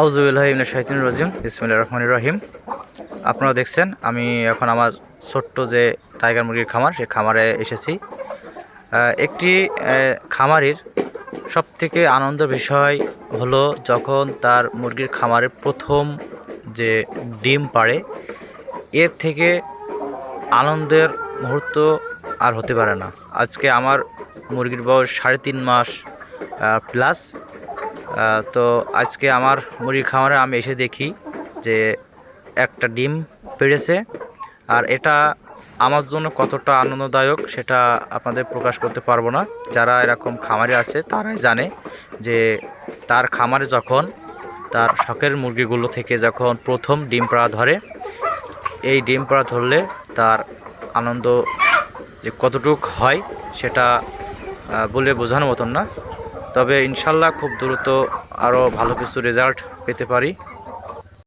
আউযুবিল্লাহি মিনাশ শাইতানির রাজিম বিসমিল্লাহির রহমানির রহিম। আপনারা দেখছেন আমি এখন আমার ছোট্ট যে টাইগার মুরগির খামার, সেই খামারে এসেছি। একটি খামারির সবথেকে আনন্দের বিষয় হলো যখন তার মুরগির খামারে প্রথম যে ডিম পাড়ে, এর থেকে আনন্দের মুহূর্ত আর হতে পারে না। আজকে আমার মুরগির বয়স 3.5 মাস প্লাস। তো আজকে আমার মুরগির খামারে আমি এসে দেখি যে একটা ডিম পেড়েছে। আর এটা আমার জন্য কতটা আনন্দদায়ক সেটা আপনাদের প্রকাশ করতে পারবো না। যারা এরকম খামারে আছে তারাই জানে যে তার খামারে যখন তার শখের মুরগিগুলো থেকে যখন প্রথম ডিম পাড়া ধরে, এই ডিম পাড়া ধরলে তার আনন্দ যে কতটুক হয় সেটা বলে বোঝানোর মতন না। তবে ইনশাল্লাহ খুব দ্রুত আরও ভালো কিছু রেজাল্ট পেতে পারি।